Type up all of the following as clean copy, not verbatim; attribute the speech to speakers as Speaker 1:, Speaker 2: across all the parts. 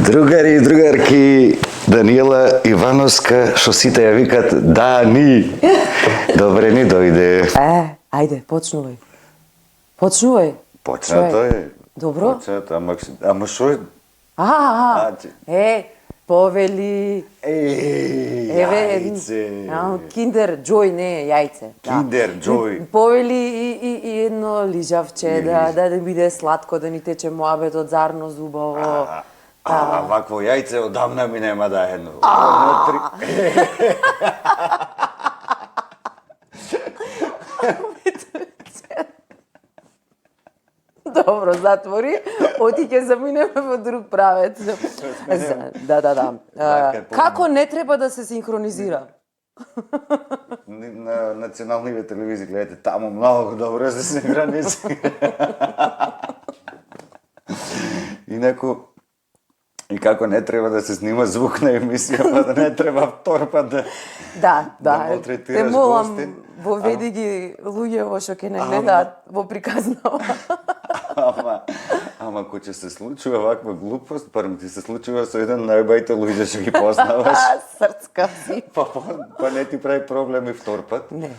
Speaker 1: Другари и другарки, Даниела Ивановска, што сите ја викат Дани. Добре ни дојде.
Speaker 2: Ајде, почнувај. Почнувај.
Speaker 1: Почнато е.
Speaker 2: Добро?
Speaker 1: Почнато, ама шо е?
Speaker 2: Повели.
Speaker 1: Јајце.
Speaker 2: Киндер Джој, не јајце.
Speaker 1: Киндер Джој.
Speaker 2: Повели и едно лижавче, да биде сладко, да ни тече муабетот зарно зубаво.
Speaker 1: Вакво јајце одамна ми нема да едно.
Speaker 2: Добро, затвори. Оти ќе заминеме во друг правец. Да. Како не треба да се синхронизира?
Speaker 1: На националните телевизии, гледате, таму многу добро се синхронизира. Инаку, и како не треба да се снима звук на емисија, па да не треба втор пат да
Speaker 2: Те молам, воведи ги луѓе што ќе не гледаат во приказнава.
Speaker 1: Ама кој ќе се случува ваква глупост, барем ти се случува со еден најубавите луѓе што ги познаваш.
Speaker 2: Срцка си.
Speaker 1: Па не ти прави проблеми втор пат.
Speaker 2: Не.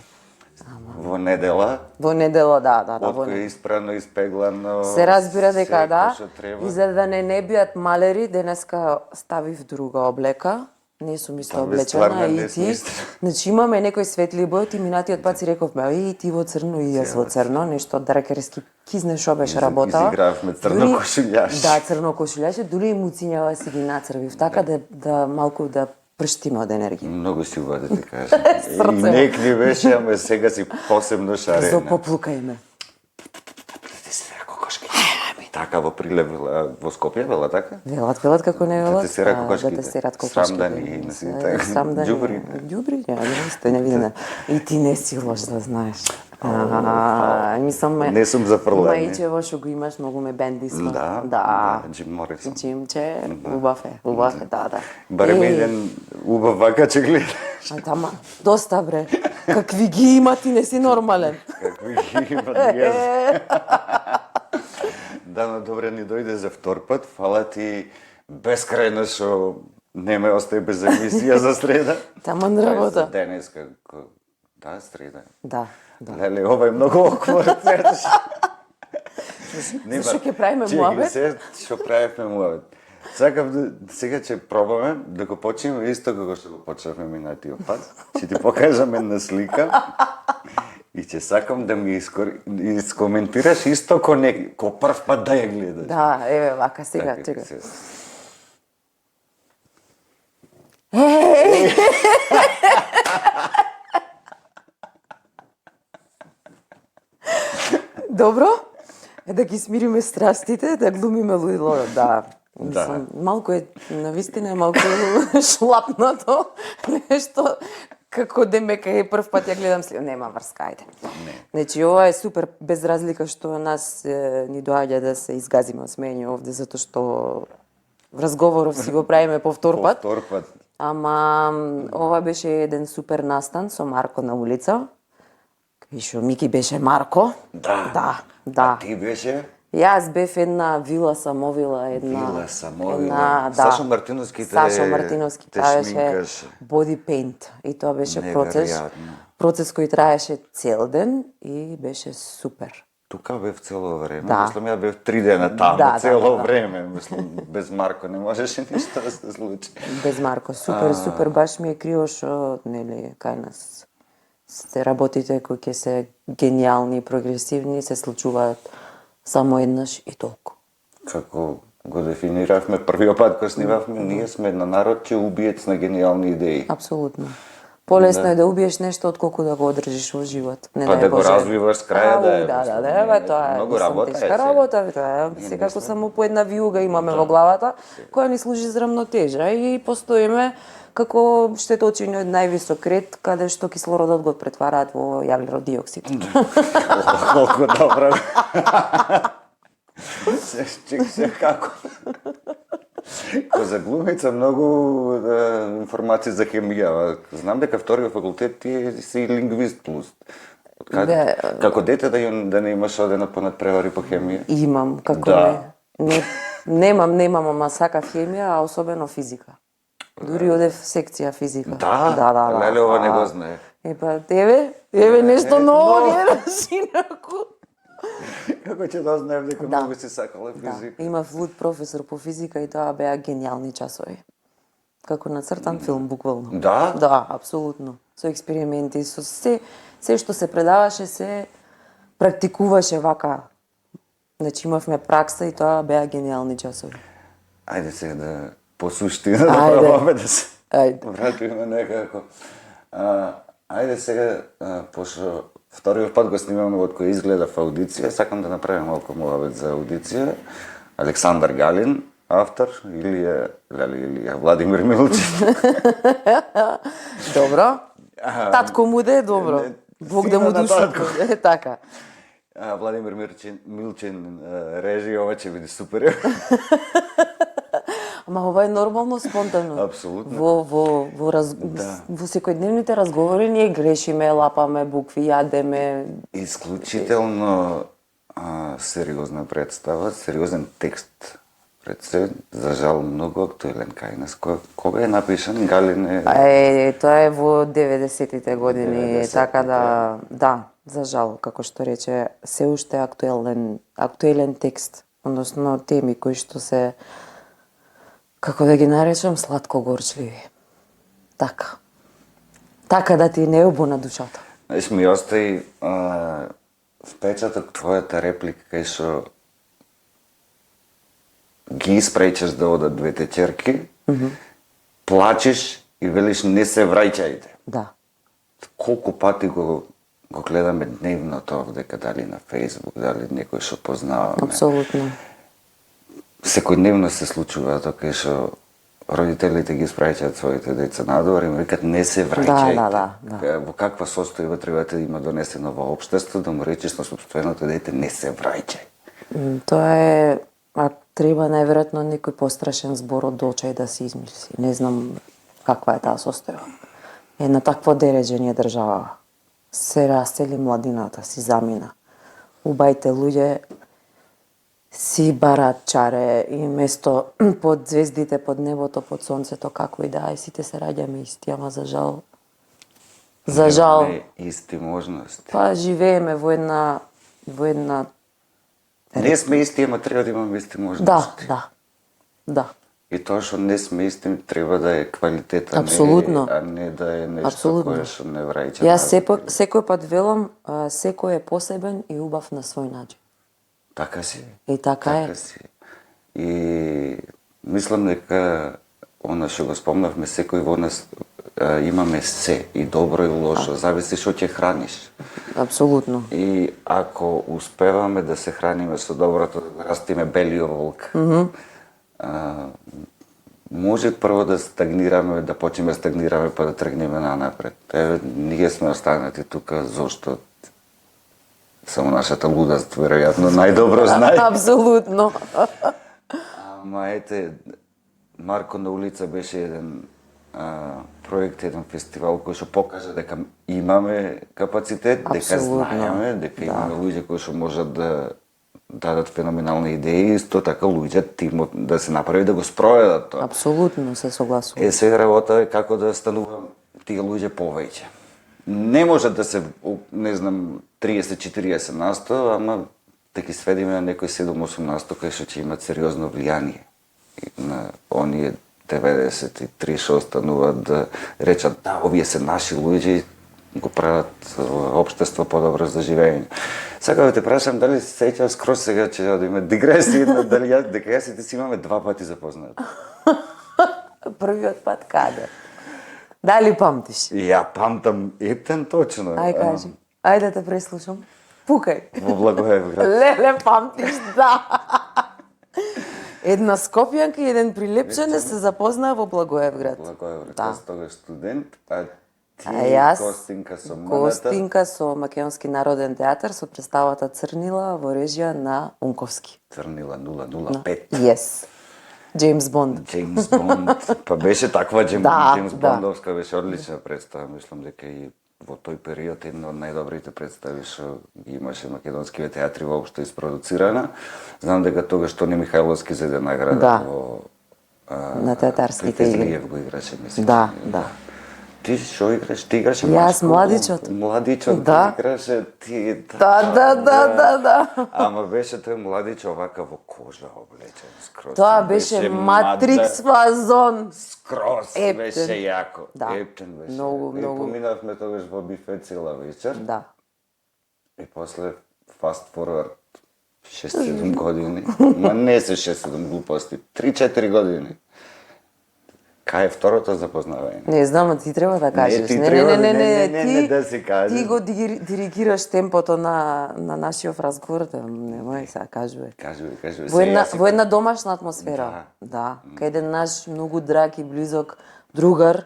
Speaker 1: Во недела.
Speaker 2: Во недела, да.
Speaker 1: Откој е испрано, испеглано.
Speaker 2: Се разбира дека да.
Speaker 1: И
Speaker 2: за да не биат малери, денеска ставив друга облека. Не сум исто облечена и ти. Значи имаме некои светли бои, ти минатиот пат си рековме, и ти во црно и јас во црно, нешто дракерски кизне шо беше работа.
Speaker 1: Изигравме црно кошулјаш.
Speaker 2: Да, црно кошулјаш, дури и муцињава си ги нацрвив, така да малку да прштиме од енергија.
Speaker 1: Многу си убаво да ти кажам. И некли беше, ама сега си посебно шарена.
Speaker 2: Запоплукај ме.
Speaker 1: Ти си кокошки. Така во Прилеп, во Скопје, вела така?
Speaker 2: Велат како не велат.
Speaker 1: Да те сера кокошките.
Speaker 2: Да те серат кокошките.
Speaker 1: Срамдани и си така.
Speaker 2: Срамдани. Ѓубри, не видена. И ти не си лош да знаеш. Мислам,
Speaker 1: не сум зафрлен.
Speaker 2: Мајчево што го имаш, многу ме бендисма.
Speaker 1: Да. Джим Морисон.
Speaker 2: Джимче, убав е, да.
Speaker 1: Барем еден убав вакаче гледаш.
Speaker 2: Тама, доста бре. Какви ги има, ти не си нормален.
Speaker 1: Какви ги има, јас. Да, но добре ни дојде за втор пат. Фала ти бескрајно што не ме остаje без емисија за среда.
Speaker 2: Таман работа.
Speaker 1: За денеска. Да, среда.
Speaker 2: Да.
Speaker 1: Леле, ова е многу оквард.
Speaker 2: Зашо ќе правиме муабет?
Speaker 1: Што правиме муабет. Сакам сега ќе пробаме да го почнеме исто како што го почнавме минатиот пат. Ќе ти покажам една слика. И ќе сакам да ми искоментираш исто ко прв пат да ја гледаш.
Speaker 2: Да, еве вака сега, чекай. Добро? Да ги смириме страстите, да глумиме луѓе, да. Малку е, навистина е малку шлапнато, нешто како демека е прв пат ја гледам слика. Нема врска, ајде. Значи, ова е супер, без разлика што нас ни доаѓа да се изгазиме од смење овде, затоа што разговоров си го правиме по втор пат. Ама, ова беше еден супер настан со Марко на улица. И шо Мики беше Марко. Да.
Speaker 1: А ти беше?
Speaker 2: Јас бев една вила самовила,
Speaker 1: Сашо Мартиновски
Speaker 2: тоа беше body paint и тоа беше процес кој траеше цел ден и беше супер.
Speaker 1: Тука бев цело време.
Speaker 2: Да.
Speaker 1: Мислам, ја бев 3 дена таму,
Speaker 2: Да,
Speaker 1: цело
Speaker 2: да.
Speaker 1: време. Мислам, без Марко не можеше ништо да се случи.
Speaker 2: Без Марко, супер, баш ми е криво што, нели, кај нас се работите кои ќе се гениални и прогресивни, се случуваат само еднаш и толку.
Speaker 1: Како го дефиниравме првиот пат кога снимавме, ние сме на народ че убиец на гениални идеи.
Speaker 2: Апсолутно. Полесно е да убиеш нешто отколку да го одржиш во живот. Не
Speaker 1: Па
Speaker 2: дај
Speaker 1: да го
Speaker 2: Боже.
Speaker 1: развиваш с краја, да е,
Speaker 2: Да,
Speaker 1: мислам,
Speaker 2: бе, тоа е
Speaker 1: многу
Speaker 2: мислам,
Speaker 1: работа е
Speaker 2: тешка
Speaker 1: сега.
Speaker 2: работа, бе, тоа е секако само по една виуга имаме во главата, која ни служи за рамнотежа и постоиме како штеточини од највисок ред, каде што кислородот го претвараат во јаглерод диоксид.
Speaker 1: Колку добро. се како. Ко за глумица многу информации за хемија. Знам дека вториот факултет ти си лингвист плюс.
Speaker 2: Бе,
Speaker 1: Како дете да не имаш одена по надпревари по хемија?
Speaker 2: Имам, како
Speaker 1: Да.
Speaker 2: не. Немам, ама сакав хемија, а особено физика. Дури одев секција физика.
Speaker 1: Да? Леле, ова не го знае.
Speaker 2: Па, еве нешто ново гледаш инаку.
Speaker 1: Како ќе да знаев дека
Speaker 2: Да.
Speaker 1: многу си сакала физика?
Speaker 2: Имав луд професор по физика и тоа беа гениални часови. Како нацртан филм, буквално.
Speaker 1: Да?
Speaker 2: Да, апсолутно. Со експерименти, со се што се предаваше, се практикуваше вака. Значи имавме пракса и тоа беа гениални часови.
Speaker 1: Ајде сега да по суштина да
Speaker 2: Ајде.
Speaker 1: пробаме да се
Speaker 2: Ајде.
Speaker 1: вратиме некако. Ајде сега, пошто вториот пат го снимаме од кој изгледа в аудиција, сакам да направим малку муавет за аудиција. Александар Галин, автор, Илија Владимир Милчев.
Speaker 2: Добро. Татко му да е добро. Бог да му
Speaker 1: сина на
Speaker 2: душа.
Speaker 1: татко.
Speaker 2: Така.
Speaker 1: Владимир Милчен режи, ова ќе биде супер.
Speaker 2: Ама ова е нормално, спонтано.
Speaker 1: Апсолутно.
Speaker 2: Во секојдневните разговори ние грешиме, лапаме букви, јадеме.
Speaker 1: Исклучително сериозна представа, сериозен текст. Пред се, за жал, многу актуелен кај нас. Кога е напишан, Галин е...
Speaker 2: Тоа е во 90-тите години,
Speaker 1: 90-тите.
Speaker 2: така да, за жал, како што рече, се уште актуелен текст, односно теми кои што се, како да ги наречам, сладко-горчливи. Така. Така да ти не обуна душата.
Speaker 1: Знаеш, ми остави впечаток твојата реплика кај што ги испречеш да одат двете ќерки, плачеш и велиш не се враќајте.
Speaker 2: Да.
Speaker 1: Колку пати го гледаме дневно тоа дека дали на Facebook, дали некој што познаваме.
Speaker 2: Апсолутно.
Speaker 1: Секојдневно се случува тоа кај што родителите ги испраќаат своите деца надвор и му викат не се враќајте.
Speaker 2: Да.
Speaker 1: Во каква состојба треба да има донесено во општество да му речеш на сопственото дете не се враќај.
Speaker 2: Тоа е, треба најверојатно некој пострашен збор од очај да се измисли. Не знам каква е таа состојба. Една таква дереđenje држава. Се растели младината, си замина. Убајте луѓе си бараат чаре и место под звездите, под небото, под сонцето, како и да е, сите се раѓаме исти, ама за жал. За жал.
Speaker 1: Немаме исти можности.
Speaker 2: Па живееме во една
Speaker 1: Не сме исти, ама треба да имаме исти можности.
Speaker 2: Да.
Speaker 1: И тоа што не сме исти треба да е квалитет,
Speaker 2: Апсолутно.
Speaker 1: а не да е нешто
Speaker 2: Апсолутно.
Speaker 1: кое што не враќа.
Speaker 2: Јас секој пат велам, секој е посебен и убав на свој начин.
Speaker 1: Така си.
Speaker 2: И така е.
Speaker 1: Си. И мислам дека она што го спомнавме, секој во нас имаме се, и добро и лошо, зависи што ќе храниш.
Speaker 2: Апсолутно.
Speaker 1: И ако успеваме да се храниме со доброто, да го растиме белиот волк, може прво да стагнираме, да почнеме да стагнираме, па да тргнеме нанапред. Еве, ние сме останати тука, зошто само нашата лудост, веројатно, најдобро знае.
Speaker 2: Апсолутно.
Speaker 1: Ама ете, Марко на улица беше еден проект, еден фестивал кој што покажа дека имаме капацитет, дека знаеме, дека имаме луѓе кои што можат да дадат феноменални идеи, исто така луѓе тимот да се направи да го спроведат тоа.
Speaker 2: Апсолутно се согласувам.
Speaker 1: Сега работа е како да станува тие луѓе повеќе. Не може да се, не знам, 30-40 насто, ама да ги сведиме на некој 7-8 кај што ќе имат сериозно влијание на оние 93 што остануваат да речат да, овие се наши луѓе и го прават општество подобро за живење. Сакам да те прашам дали се сеќаваш скроз сега ќе одиме дигресија, дали дека јас и ти си имаме 2 пати запознаат.
Speaker 2: Првиот пат каде? Дали памтиш?
Speaker 1: Ја памтам Ептен точно.
Speaker 2: Ај кажи. Ајде да те преслушам. Пукај.
Speaker 1: Во Благоевград.
Speaker 2: Леле, памтиш, да. Една скопјанка и еден прилепчане се запознаа во Благоевград.
Speaker 1: Благоевград,
Speaker 2: Да.
Speaker 1: јас тогаш студент, а ти
Speaker 2: јас,
Speaker 1: Костинка со Маната.
Speaker 2: Костинка со Македонски народен театар со представата Црнила во режија на Унковски.
Speaker 1: Црнила 005.
Speaker 2: Yes. Джеймс Бонд.
Speaker 1: Джеймс Бонд. Па беше таква
Speaker 2: Да,
Speaker 1: Джеймс
Speaker 2: да.
Speaker 1: Бондовска, беше одлична представа. Мислам дека и во тој период една од најдобрите представи што ги имаше македонскиве театри воопшто испроducирана. Знам дека тогаш Тони Михајловски зеде награда
Speaker 2: Да.
Speaker 1: во
Speaker 2: На театарските
Speaker 1: тој
Speaker 2: игри.
Speaker 1: Фезлиев го играше, мислам.
Speaker 2: Да, да.
Speaker 1: Ти што играш? Ти играше
Speaker 2: Јас,
Speaker 1: мачко?
Speaker 2: младичот.
Speaker 1: Младичот
Speaker 2: Да.
Speaker 1: играше ти.
Speaker 2: Да.
Speaker 1: Ама беше тој младич овака во кожа облечен скроз.
Speaker 2: Тоа беше Матрикс фазон.
Speaker 1: Скроз
Speaker 2: Ептен.
Speaker 1: беше јако.
Speaker 2: Да.
Speaker 1: Ептен беше.
Speaker 2: Многу,
Speaker 1: И
Speaker 2: многу.
Speaker 1: поминавме тогаш во бифет цела вечер.
Speaker 2: Да.
Speaker 1: И после fast forward 6-7 години. Ма не се 6-7 глупости. 3-4 години. Кај е второто запознавање?
Speaker 2: Не знам, а ти треба да кажеш.
Speaker 1: ти треба не,
Speaker 2: ти,
Speaker 1: да си кажеш.
Speaker 2: Ти го диригираш темпото на нашиот разговор, да немој сега кажуве.
Speaker 1: Кажуве.
Speaker 2: Во една домашна атмосфера. Да. Кај еден наш многу драг и близок другар,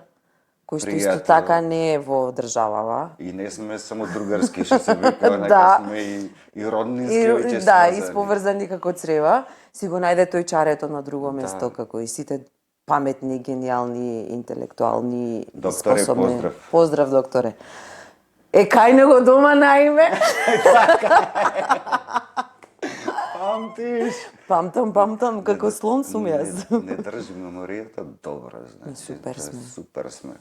Speaker 2: кој што исто
Speaker 1: Пријател.
Speaker 2: така не е во државава.
Speaker 1: И не сме само другарски, што се викува, нека
Speaker 2: Да.
Speaker 1: сме и роднински веќе
Speaker 2: Да,
Speaker 1: сврзани.
Speaker 2: исповрзани како црева, си го најде тој чарето на друго место, како и сите паметни, гениални, интелектуални,
Speaker 1: Докторе,
Speaker 2: способни.
Speaker 1: поздрав.
Speaker 2: Поздрав, докторе. Кај него дома наиме?
Speaker 1: Памтиш?
Speaker 2: Памтам, како слон сум јас.
Speaker 1: Не држи меморијата добро, значи.
Speaker 2: Супер
Speaker 1: тоа е
Speaker 2: сме.
Speaker 1: Супер сме.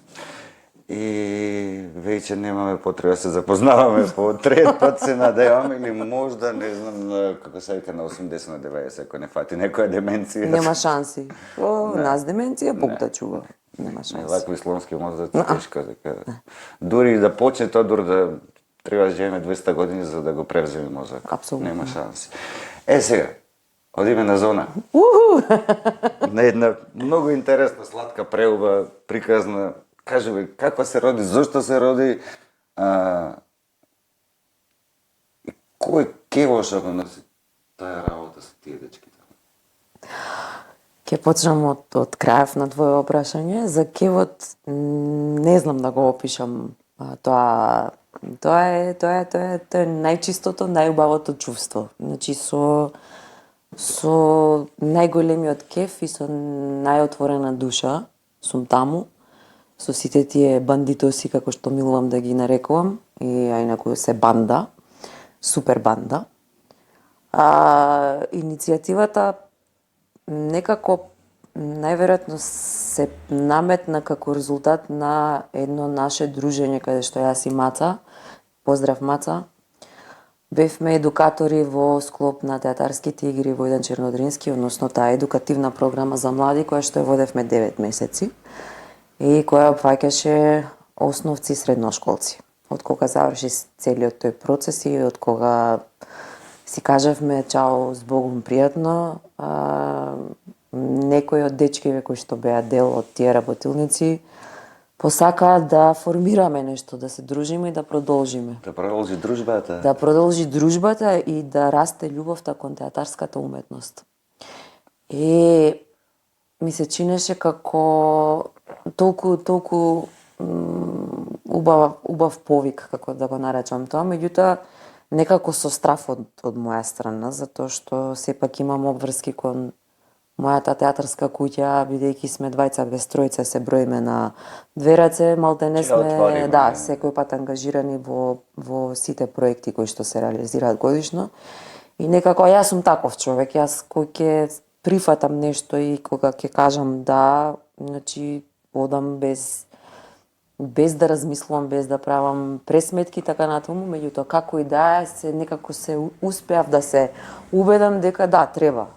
Speaker 1: И веќе немаме потреба да се запознаваме по трет пат, се надевам, или можда, не знам, како се вика на 80 на 90, ако не фати некоја деменција.
Speaker 2: Нема шанси. Нас деменција, Бог да чува. Нема шанси.
Speaker 1: Вакви слонски мозоци тешко дека. Дури и да почне Тодор да треба да живееме 200 години за да го превземе мозок.
Speaker 2: Апсолутно.
Speaker 1: Нема шанси. Сега, одиме на зона. На една многу интересна, сладка преуба, приказна. Кажи како се роди, зошто се роди, и кој кевош ако носи таа работа со тие дечките?
Speaker 2: Ќе почнам од крајев на твое прашање. За кевот не знам да го опишам. Тоа е најчистото, најубавото чувство. Значи со најголемиот кеф и со најотворена душа сум таму. Со сите тие бандитоси, како што милувам да ги нарекувам, и инаку се банда, супер банда. Иницијативата некако најверојатно се наметна како резултат на едно наше дружење каде што јас и Маца, поздрав Маца, бевме едукатори во склоп на театарските игри Војдан Чернодрински, односно таа едукативна програма за млади која што ја водевме 9 месеци и која опфаќаше основци и средношколци. Од кога заврши целиот тој процес и од кога си кажавме чао, збогум пријатно, некои од дечкиве кои што беа дел од тие работилници посакаа да формираме нешто, да се дружиме и да продолжиме.
Speaker 1: Да продолжи дружбата.
Speaker 2: Да продолжи дружбата и да расте љубовта кон театарската уметност. И ми се чинеше како толку убав повик, како да го наречам тоа, меѓутоа некако со страф од моја страна, затоа што сепак имам обврски кон мојата театарска куќа, бидејќи сме двајца без тројца, се броиме на две раце, малте не сме, да, секој пат ангажирани во сите проекти кои што се реализираат годишно. И некако јас сум таков човек, јас кој ќе прифатам нешто и кога ќе кажам да, значи одам без без да размислувам, без да правам пресметки така натаму, меѓутоа како и да е, некако се успеав да се убедам дека да, треба.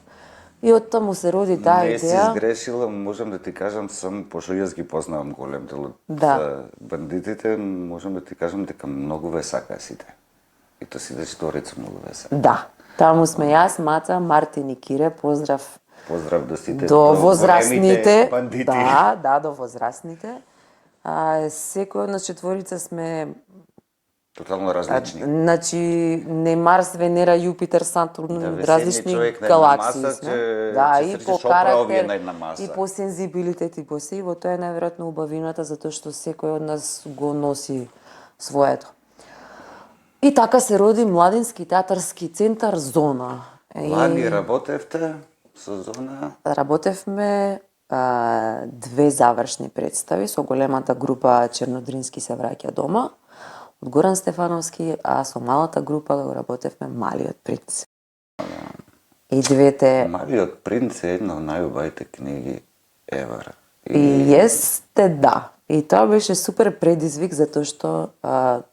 Speaker 2: И од таму се роди таа
Speaker 1: Не си
Speaker 2: идеја.
Speaker 1: сгрешила, можам да ти кажам, пошто јас ги познавам голем дел од
Speaker 2: Да.
Speaker 1: бандитите, можам да ти кажам дека многу ве сака сите. И то сите четворица многу ве сака.
Speaker 2: Да. Таму сме јас, Маца, Мартин и Кире, поздрав
Speaker 1: Поздрав до сите
Speaker 2: до
Speaker 1: големите
Speaker 2: возрастните.
Speaker 1: бандити.
Speaker 2: Да, до возрастните. Секој од нас четворица сме
Speaker 1: Тотално различни.
Speaker 2: значи не Марс, Венера, Јупитер, Сатурн,
Speaker 1: Да, ве
Speaker 2: различни
Speaker 1: седни човек на една
Speaker 2: галаксии
Speaker 1: маса,
Speaker 2: сме.
Speaker 1: че-
Speaker 2: Да,
Speaker 1: че
Speaker 2: и
Speaker 1: сречеш
Speaker 2: по
Speaker 1: опра овие
Speaker 2: карактер,
Speaker 1: на една маса.
Speaker 2: и по сензибилитет, и по се, и во тоа е најверојатно убавината, затоа што секој од нас го носи своето. И така се роди Младински театарски центар Зона.
Speaker 1: Лани работевте со Зона,
Speaker 2: Работевме две завршни представи со големата група Чернодрински се враќа дома од Горан Стефановски, а со малата група го работевме Малиот принц. И двете
Speaker 1: Малиот принц е една од најубавите книги ever.
Speaker 2: и есте да. И тоа беше супер предизвик затоа што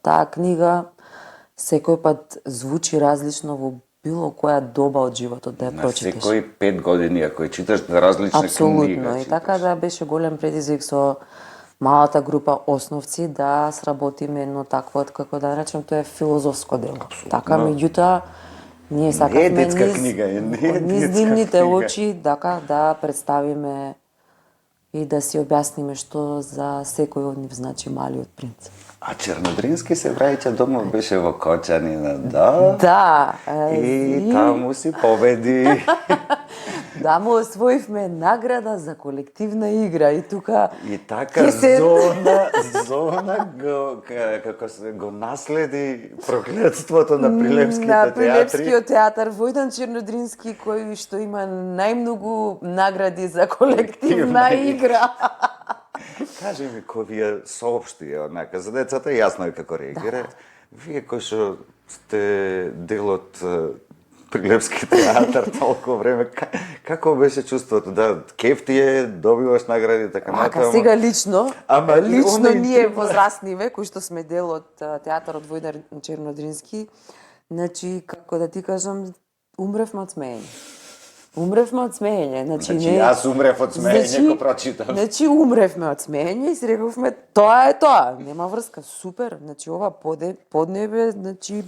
Speaker 2: таа книга секој пат звучи различно во било која доба од животот да ја
Speaker 1: На
Speaker 2: прочиташ.
Speaker 1: секои 5 години, ако ја читаш на различна
Speaker 2: Апсолутно.
Speaker 1: книга,
Speaker 2: И така да беше голем предизвик со малата група основци да сработиме едно такво, како да речем, тоа е филозофско дело. Така, меѓутоа, ние сакавме
Speaker 1: детска книга, не е
Speaker 2: низ
Speaker 1: детска
Speaker 2: димните
Speaker 1: книга.
Speaker 2: очи, така, да представиме и да си објасниме што за секој од нив значи Малиот принц.
Speaker 1: А Чернодрински се враќа дома беше во Кочанина, да?
Speaker 2: Да,
Speaker 1: И таму си победи.
Speaker 2: да му освоивме награда за колективна игра и тука
Speaker 1: И така
Speaker 2: ќе се-
Speaker 1: зона како се го наследи проклетството на Прилепските
Speaker 2: на
Speaker 1: театри.
Speaker 2: Прилепскиот театар Војдан Чернодрински кој што има најмногу награди за колективна
Speaker 1: Колективна
Speaker 2: игра.
Speaker 1: Кажи ми, кој ви ја соопшти, однака, за децата јасно е како реагира. Вие кои што сте дел од Прилепски театар толку време, како беше чувството? Да, кеф ти е, добиваш награди, така
Speaker 2: Ака сега лично,
Speaker 1: Ама и
Speaker 2: лично
Speaker 1: оној
Speaker 2: ние
Speaker 1: тип-
Speaker 2: возрастниве кои што сме дел од театарот Војдан Чернодрински, значи како да ти кажам, умревме од смеење. Умревме од смеење, значи
Speaker 1: Значи,
Speaker 2: не.
Speaker 1: јас умрев од смеење кога прочитав.
Speaker 2: Значи умревме од смеење и си рековме тоа е тоа, нема врска, супер. Значи ова поднебе, значи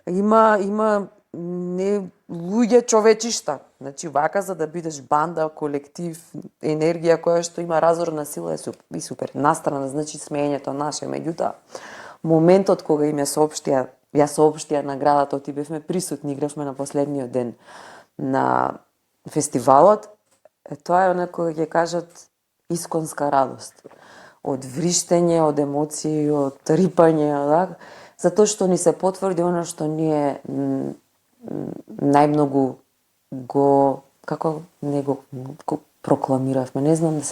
Speaker 2: има не луѓе човечишта. Значи вака за да бидеш банда, колектив, енергија која што има разорна сила е супер. Настрана, значи смеењето наше, меѓутоа моментот кога им ја соопштија наградата, оти бевме присутни, игравме на последниот ден на фестивалот, тоа е онако кога ќе кажат исконска радост. Од вриштење, од емоции, од рипање, да? Затоа што ни се потврди она што ние најмногу го го прокламиравме. Не знам, да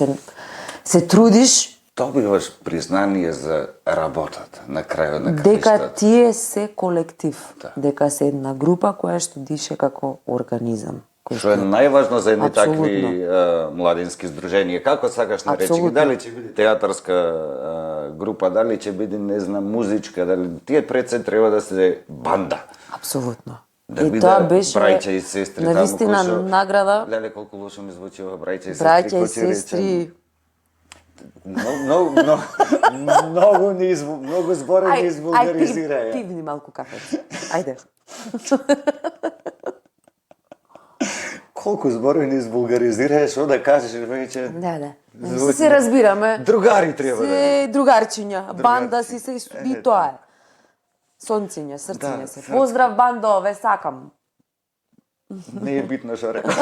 Speaker 2: се трудиш
Speaker 1: Добиваш признание за работата на крајот на
Speaker 2: дека
Speaker 1: краиштата.
Speaker 2: тие се колектив,
Speaker 1: Да.
Speaker 2: дека се една група која што дише како организам. кој
Speaker 1: Што е најважно за едни
Speaker 2: Апсолутно.
Speaker 1: такви младински здруженија. Како сакаш наречи ги?
Speaker 2: Апсолутно.
Speaker 1: Дали ќе биде театарска група, дали ќе биде, не знам, музичка, дали тие пред се треба да се банда.
Speaker 2: Апсолутно.
Speaker 1: Да
Speaker 2: И
Speaker 1: биде
Speaker 2: тоа беше
Speaker 1: браќа и сестри таму.
Speaker 2: навистина
Speaker 1: кои што-
Speaker 2: награда.
Speaker 1: Леле, колку лошо ми звучи ова браќа и сестри.
Speaker 2: Браќа
Speaker 1: кој
Speaker 2: и
Speaker 1: ќе речем,
Speaker 2: сестри.
Speaker 1: Многу збори не извулгаризираја.
Speaker 2: Пивни малку кафе. Ајде.
Speaker 1: Колку збори не извулгаризираја, што да кажеш веќе?
Speaker 2: Да.
Speaker 1: Звучи-
Speaker 2: Се разбираме.
Speaker 1: Другари треба да.
Speaker 2: Се другарчиња, банда си се и тоа е. Сонциња, срциња
Speaker 1: Да,
Speaker 2: се.
Speaker 1: срци.
Speaker 2: Поздрав бандо, ве сакам.
Speaker 1: Не е битно што рекам.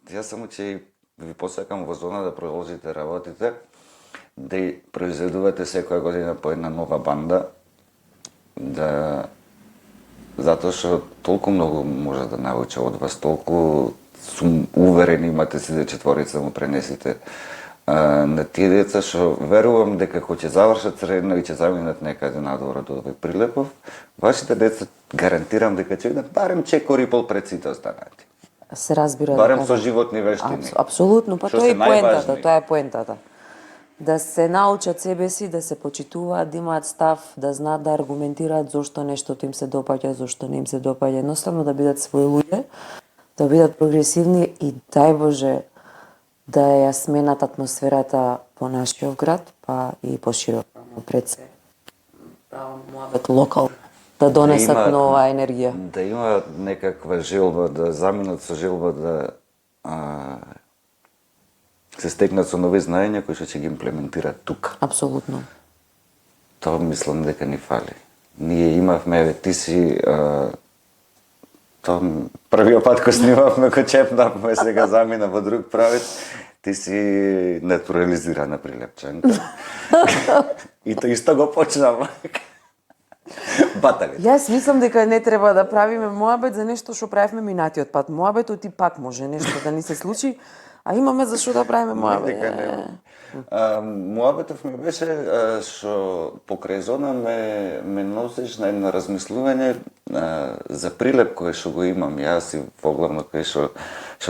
Speaker 1: Јас само че ви посакам во Зона да продолжите работите, да и произведувате секоја година по една нова банда, да затоа што толку многу може да научи од вас, толку сум уверен имате сите четворица му пренесите на тие деца што верувам дека кога ќе завршат средно и ќе заминат некаде надвор од овој Прилепов, вашите деца гарантирам дека ќе видат барем чекор и пол пред сите останати.
Speaker 2: се разбира
Speaker 1: Барем
Speaker 2: дека
Speaker 1: со животни вештини.
Speaker 2: Апсолутно, па
Speaker 1: Што
Speaker 2: тоа
Speaker 1: се
Speaker 2: е поентата,
Speaker 1: најважни.
Speaker 2: тоа е поентата. Да се научат себе си, да се почитуваат, да имаат став, да знаат да аргументираат зошто нештото им се допаѓа, зошто не им се допаѓа, едноставно да бидат свои луѓе, да бидат прогресивни и дај Боже да ја сменат атмосферата по нашиот град, па и пошироко, пред се. Муабет локал, да донесат
Speaker 1: имаат-
Speaker 2: нова енергија.
Speaker 1: Да има некаква желба, да заминат со желба да се стекнат со нови знаења кои што ќе ги имплементираат тука.
Speaker 2: Апсолутно.
Speaker 1: Тоа мислам дека ни фали. Ние имавме, еве, ти си тоа првиот пат кој снимавме, кој чепнавме, сега замина во друг правец, ти си натурализирана прилепчанка. И тоа исто го почнав. Батали.
Speaker 2: Јас мислам дека не треба да правиме муабет за нешто што правевме минатиот пат. Муабетот и пак може нешто да ни се случи, а имаме за што да правиме муабет.
Speaker 1: Дека не. Муабетов ми беше што покрај зона ме носиш на едно размислување за прилеп кој што го имам јас и поглавно кој што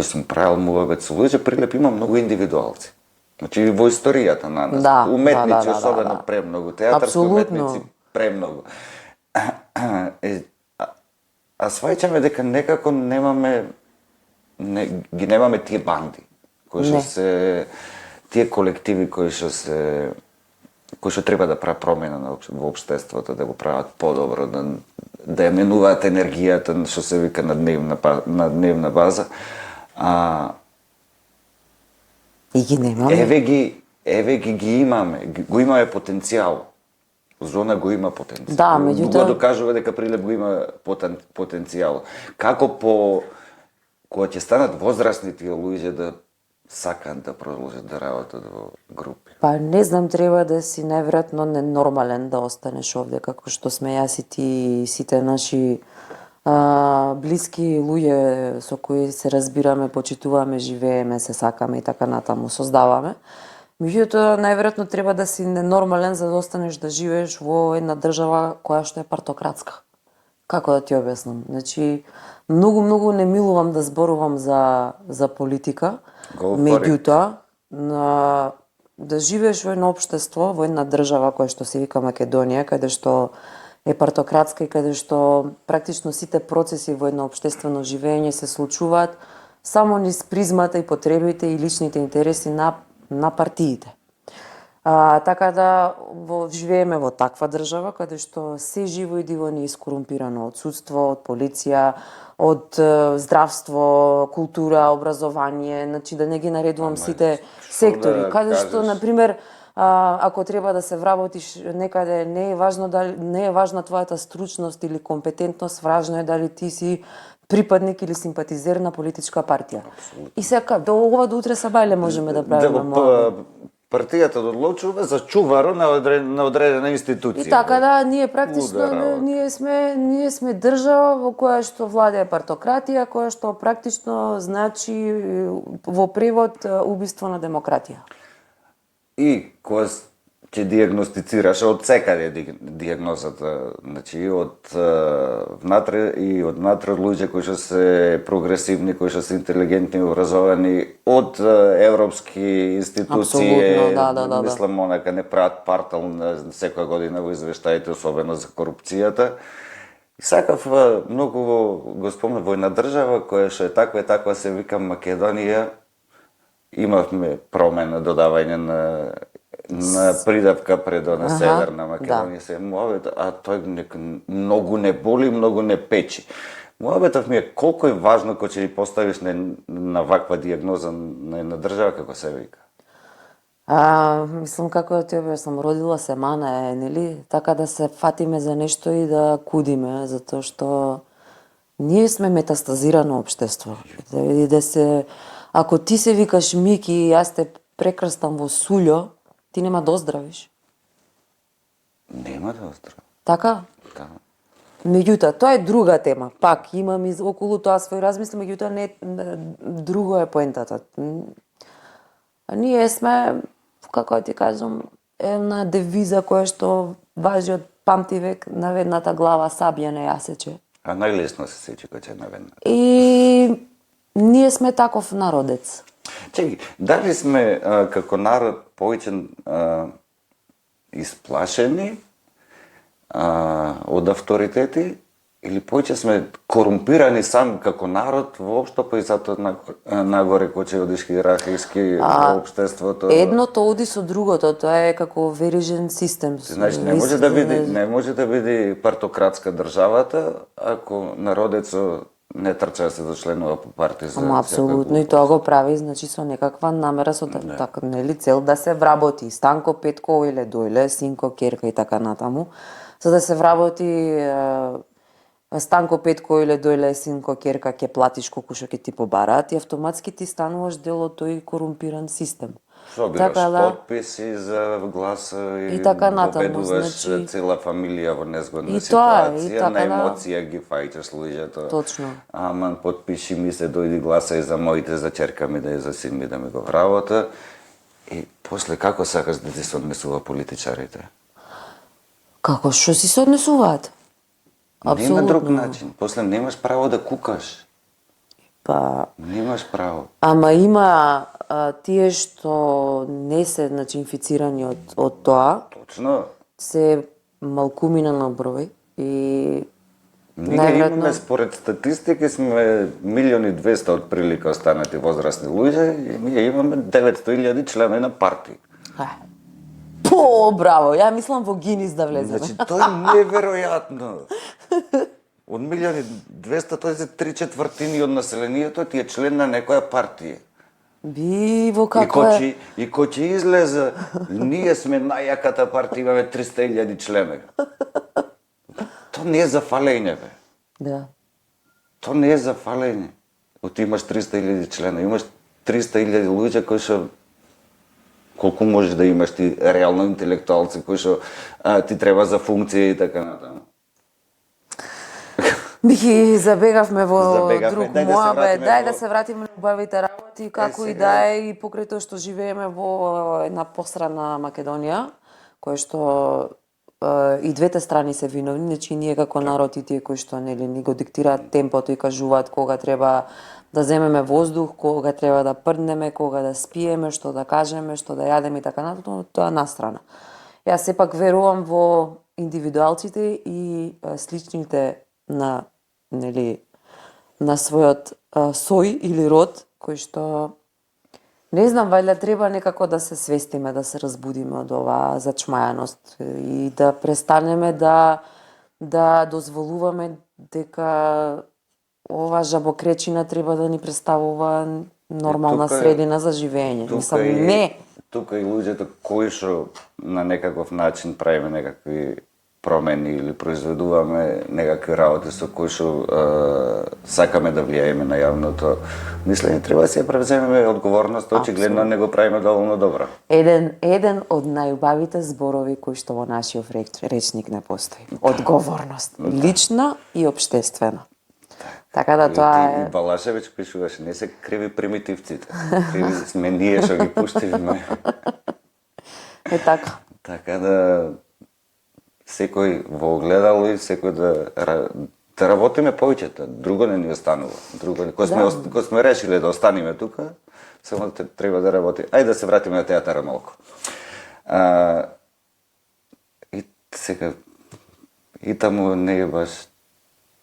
Speaker 1: сум правил муабет со луѓе, прилеп имам многу индивидуалци. Значи во историјата на нас,
Speaker 2: Да,
Speaker 1: уметници
Speaker 2: да.
Speaker 1: особено премногу, театарски
Speaker 2: Апсолутно.
Speaker 1: уметници премногу. А сваќаме дека некако немаме тие банди кои што
Speaker 2: Не.
Speaker 1: се тие колективи кои што треба да прават промена во општеството, да го прават подобро, да ја менуваат енергијата, што се вика на дневна база.
Speaker 2: И ги немаме.
Speaker 1: Еве ги имаме, го имаме потенцијал. Зона го има потенцијал.
Speaker 2: Да, меѓутоа-
Speaker 1: Го докажува дека Прилеп го има потенцијал. Како кога ќе станат возрастни тие луѓе да сакаат да продолжат да работат во групи?
Speaker 2: Па не знам, треба да си најверојатно ненормален да останеш овде, како што сме јас и ти и сите наши блиски луѓе со кои се разбираме, почитуваме, живееме, се сакаме и така натаму, создаваме. Меѓутоа, најверојатно треба да си ненормален за да останеш да живееш во една држава која што е партократска. Како да ти објаснам? Значи, многу не милувам да зборувам за политика,
Speaker 1: Go for it.
Speaker 2: меѓутоа, да живееш во едно општество, во една држава која што се вика Македонија, каде што е партократска и каде што практично сите процеси во едно општествено живење се случуваат само низ призмата и потребите и личните интереси на партиите. Така да живееме во таква држава каде што се живо и диво ни е искорумпирано од судство, од полиција, од здравство, култура, образование, значи да не ги наредувам сите сектори,
Speaker 1: да
Speaker 2: каде што
Speaker 1: кажеш?
Speaker 2: на пример ако треба да се вработиш некаде, не е важна твојата стручност или компетентност, важно е дали ти си припадник или симпатизер на политичка партија. И сега до ова до утре сабајле можеме да правиме муабет.
Speaker 1: Партијата да одлучува за чуваро на одредена институција.
Speaker 2: И така да, ние практично
Speaker 1: Луда работа.
Speaker 2: ние сме држава во која што владее партократија, која што практично значи во превод убиство на демократија.
Speaker 1: И кога ќе диагностицираш од секаде диагнозата, значи од внатре и од натре луѓе кои што се прогресивни, кои што се интелигентни, образовани, од европски институции,
Speaker 2: Апсолутно, да.
Speaker 1: мислам онака не прават партал на секоја година во извештаите, особено за корупцијата. И сакав многу го спомнам во една држава која што е таква се вика Македонија. Имавме промена, додавање на придавка пред на Северна Македонија, се муабет, а тој многу не боли, многу не печи. Муабетов ми е колку е важно кога ќе ја поставиш на ваква диагноза на една држава како се вика.
Speaker 2: Мислам како да ти објаснам, родила се мана е, нели? Така да се фатиме за нешто и да кудиме, затоа што ние сме метастазирано општество. Ако ти се викаш Мики и јас те прекрстам во Сулјо, ти нема да оздравиш.
Speaker 1: Нема да оздрави.
Speaker 2: Така?
Speaker 1: Да.
Speaker 2: Меѓутоа, тоа е друга тема. Пак, имам околу тоа свој размисли, меѓутоа друго е поентата. Ние сме, како да ти кажам, една девиза која што важи од памтивек, наведната глава сабја не ја сече.
Speaker 1: А најлесно се сече кога ќе е наведна.
Speaker 2: И ние сме таков народец.
Speaker 1: Чеки, дали сме како народ повеќе исплашени од авторитети или повеќе сме корумпирани сам како народ воопшто, па и затоа нагоре коче одиш иерархиски во општеството.
Speaker 2: Едното оди со другото, тоа е како верижен систем.
Speaker 1: Значи не може да биде партократска државата ако народецо не трча да се зачленува по партија.
Speaker 2: Ама апсолутно и тоа го прави, значи со некаква намера, со така нели цел да се вработи Станко Петко или дојле синко ќерка и така натаму, за да се вработи Станко Петко или дојле синко ќерка ќе платиш колку што ќе ти побараат и автоматски ти стануваш дел од тој корумпиран систем.
Speaker 1: Собираш подписи за гласа и
Speaker 2: така натаму,
Speaker 1: доведуваш
Speaker 2: значи
Speaker 1: цела фамилија во незгодна
Speaker 2: и тоа,
Speaker 1: ситуација,
Speaker 2: и така
Speaker 1: на емоција ги фаќаш луѓето.
Speaker 2: Точно.
Speaker 1: Аман, подпиши ми се, дојди гласа и за моите, за ќерка ми да и за син ми да ми го вработа. И после како сакаш да ти се однесува политичарите?
Speaker 2: Како што си се однесуваат?
Speaker 1: Нема друг начин. После немаш право да кукаш.
Speaker 2: Па
Speaker 1: Немаш право.
Speaker 2: ама има тие што не се значи инфицирани од тоа,
Speaker 1: Точно.
Speaker 2: се малкумина на број и
Speaker 1: Ние имаме, според статистики, сме 1.200.000 отприлика останати возрастни луѓе и ние имаме 900.000 члени на партии.
Speaker 2: Браво, ја мислам во Гинис да влеземе.
Speaker 1: Значи, тоа е неверојатно. Од 1.200.000, тоа е 3/4 од населението, ти е член на некоја партија.
Speaker 2: Би во каква
Speaker 1: И кој ќе излезе, ние сме најаката партија, имаме 300.000 члени. Тоа не е за фалење, бе.
Speaker 2: Да.
Speaker 1: Тоа не е за фалење. Ти имаш 300.000 члена, имаш 300.000 луѓе кои што колку можеш да имаш ти реално интелектуалци кои што ти треба за функција и така натаму.
Speaker 2: Бихи забегавме во друг
Speaker 1: дај да се
Speaker 2: моабет.
Speaker 1: вратиме
Speaker 2: Дај
Speaker 1: во-
Speaker 2: да се вратиме на убавите работи, како и
Speaker 1: сега.
Speaker 2: да е и покрај тоа што живееме во една посрана Македонија, која што и двете страни се виновни, значи ние како народ и тие кои што нели ни го диктираат темпото и кажуваат кога треба да земеме воздух, кога треба да прднеме, кога да спиеме, што да кажеме, што да јадеме и така натаму, тоа на страна. Јас сепак верувам во индивидуалците и сличните на нели на својот сој или род кој што не знам, вајде треба некако да се свестиме, да се разбудиме од оваа зачмајаност и да престанеме да дозволуваме дека ова жабокречина треба да ни представува нормална
Speaker 1: тука е-
Speaker 2: средина за живење. Мислам, не.
Speaker 1: Тука и луѓето кои што на некаков начин правиме некакви промени или произведуваме некакви работи со кои што сакаме да влијаеме на јавното мислење, треба да си ја превземеме одговорност, очигледно не го правиме доволно добро.
Speaker 2: Еден од најубавите зборови кои што во нашиот речник не постои. Одговорност, лична и општествена. Така да тоа е...
Speaker 1: И Балашевиќ пишуваше, не се криви примитивците, криви сме ние што ги пуштивме.
Speaker 2: Е така.
Speaker 1: Така да секој во огледало и секој да работиме повеќе, друго не ни останува. Кога сме решиле да останеме тука, само треба да работи. Ајде да се вратиме на театар малку. И сега и таму не е баш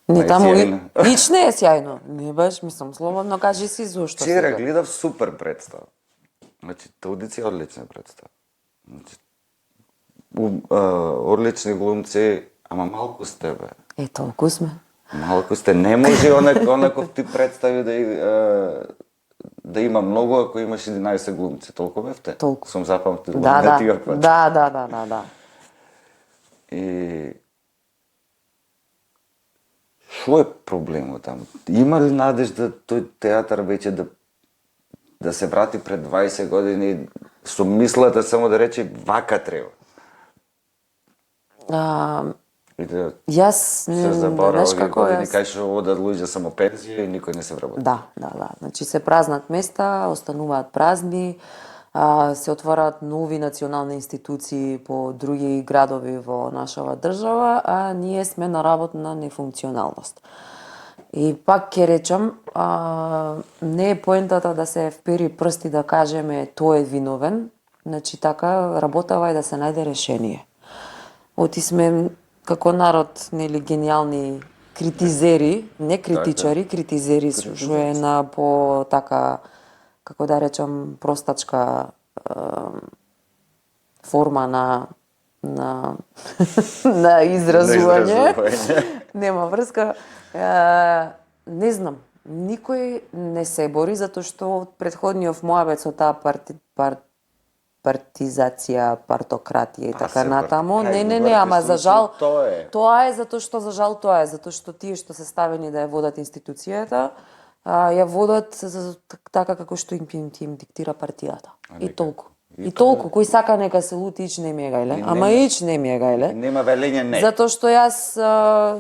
Speaker 2: Не таму
Speaker 1: најсјајно.
Speaker 2: нич не е сјајно. Не баш, мислам, слободно кажи си зошто.
Speaker 1: Вчера
Speaker 2: сега.
Speaker 1: гледав супер представа. Значи, Таудици е одлична представа. Значи, одлични глумци, ама малку сте, бе.
Speaker 2: Е, толку сме.
Speaker 1: Малку сте. Не може онаков ти представи да има многу ако имаш 11 глумци. Толку бевте?
Speaker 2: Толку.
Speaker 1: Сум запамтил
Speaker 2: Да.
Speaker 1: тиот пат.
Speaker 2: Да.
Speaker 1: И што е проблемот таму? Има ли надежда тој театар веќе да се врати пред 20 години со мислата само да рече вака треба? И да
Speaker 2: Јас
Speaker 1: се заборава
Speaker 2: знаеш
Speaker 1: овие
Speaker 2: како
Speaker 1: години,
Speaker 2: јас...
Speaker 1: кај што одат луѓе само пензија и никој не се вработи.
Speaker 2: Да. Значи се празнат места, остануваат празни, се отвораат нови национални институции по други градови во нашава држава, а ние сме на работна нефункционалност. И пак ќе речам, не е поентата да се впери прсти да кажеме тој е виновен, значи така работава и да се најде решение. Оти сме како народ, нели, гениални критизери, не критичари, критизери, што е на по така, како да речам, простачка форма на на изразување. Нема врска. Не знам, никој не се бори затоа што од претходниот моабет со таа партизација, партократија и така натаму. Не, ама за жал тоа е затоа што затоа што тие што се ставени да ја водат институцијата, ја водат така како што им диктира партијата. И толку. И толку, кој сака нека се лути, ич не ми е гајле. Ама ич не ми е гајле.
Speaker 1: Нема велење не.
Speaker 2: Затоа што јас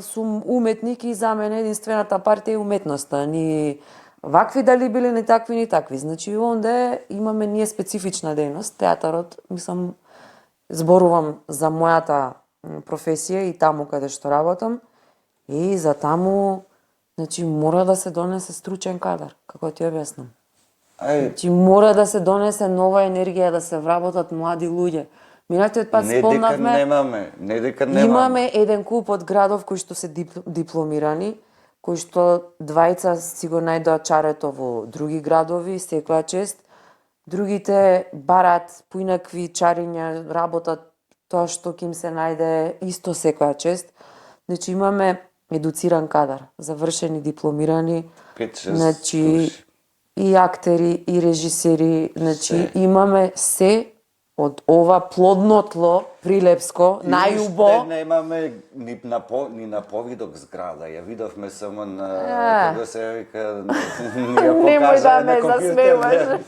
Speaker 2: сум уметник и за мене единствената партија е уметноста. Ни вакви дали биле ни такви. Значи, онде имаме ние специфична дејност. Театарот, мислам, зборувам за мојата професија и таму каде што работам. И за таму, значи, мора да се донесе стручен кадар, како ти објаснам. Значи, мора да се донесе нова енергија, да се вработат млади луѓе. Минатиот пат спомнавме...
Speaker 1: Не дека немаме.
Speaker 2: Имаме еден куп од градов кои што се дипломирани, кои што двајца си го најдоа чарето во други градови, секоја чест. Другите барат поинакви чариња, работат тоа што ќе им се најде исто секоја чест. Значи, имаме едуциран кадар, завршени, дипломирани,
Speaker 1: 5-6
Speaker 2: значи, и актери, и режисери, значи имаме се од ова плодно тло, прилепско, најубо.
Speaker 1: Уште немаме ни на повидок зграда, ја видовме само на, како се вика, ни ја покажа на компјутер.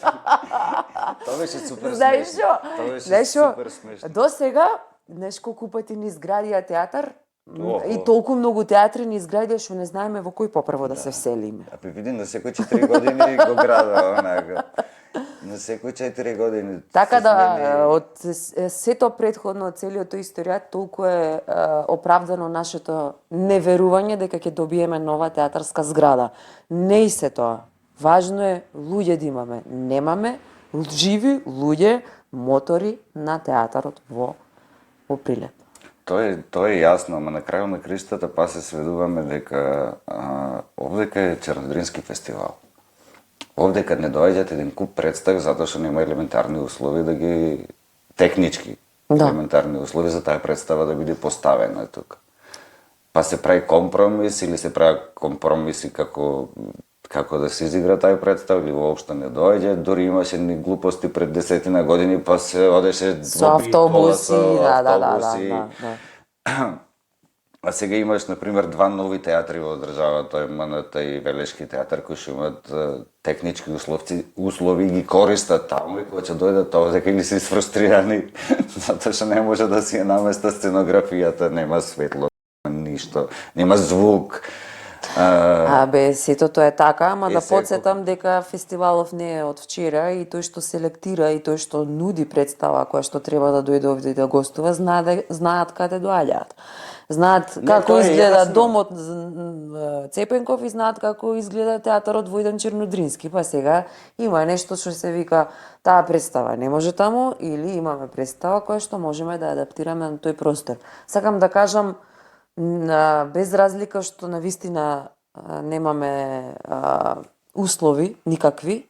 Speaker 1: Тоа беше супер смешно.
Speaker 2: Знаеш што? До сега, знаеш колку пати ни изградија театар, и толку многу театри ни изградија што не знаеме во кој попрво да се вселиме.
Speaker 1: А види на секој 4 години го града, онака. На секој 4 години.
Speaker 2: Така да, од сето предходно, целиот тој историја, толку е оправдано нашето неверување дека ќе добиеме нова театарска зграда. Не и се тоа. Важно е луѓе да имаме. Немаме живи луѓе, мотори на театарот во Прилеп.
Speaker 1: Тоа е јасно, ама на крајот на криштата па се сведуваме дека овдека е Чернодрински фестивал. Овдека не доаѓаат еден куп представи затоа што нема елементарни услови да ги технички елементарни услови за таа представа да биде поставена тука. Па се прави компромис или се прави компромиси како да се изигра тај представа или воопшто не доаѓа, дури имаше ни глупости пред 10 години, па се одеше
Speaker 2: со автобуси, да.
Speaker 1: А сега имаш, например, два нови театри во државата, МНТ и Велешки театар, кои што имаат технички услови ги користат таму и кога ќе дојдат овдека или се фрустрирани, затоа што не може да си ја наместа сценографијата, нема светло, ништо, нема звук.
Speaker 2: Сето тоа е така, ама да подсетам дека фестивалов не е од вчера и тој што селектира и тој што нуди представа која што треба да дојде овде да гостува, знаат каде доаѓаат. Знаат како изгледа домот Цепенков и знаат како изгледа театарот Војдан Чернодрински. Па сега има нешто што се вика таа представа не може таму или имаме представа која што можеме да адаптираме на тој простор. Сакам да кажам без разлика што навистина немаме услови никакви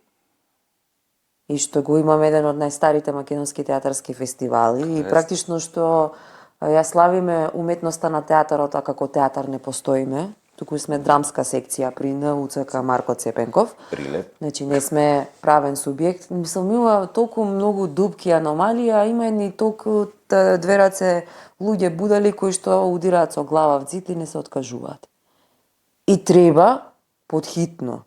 Speaker 2: и што го имаме еден од најстарите македонски театарски фестивали и практично што ја славиме уметноста на театарот, а како театар не постоиме. Туку сме драмска секција при НУЦК Марко Цепенков.
Speaker 1: Прилеп.
Speaker 2: Значи не сме правен субјект. Мислам, има толку многу дупки аномалии, а има и толку две раце луѓе будали кои што удираат со глава в зид и не се откажуваат. И треба, подхитно,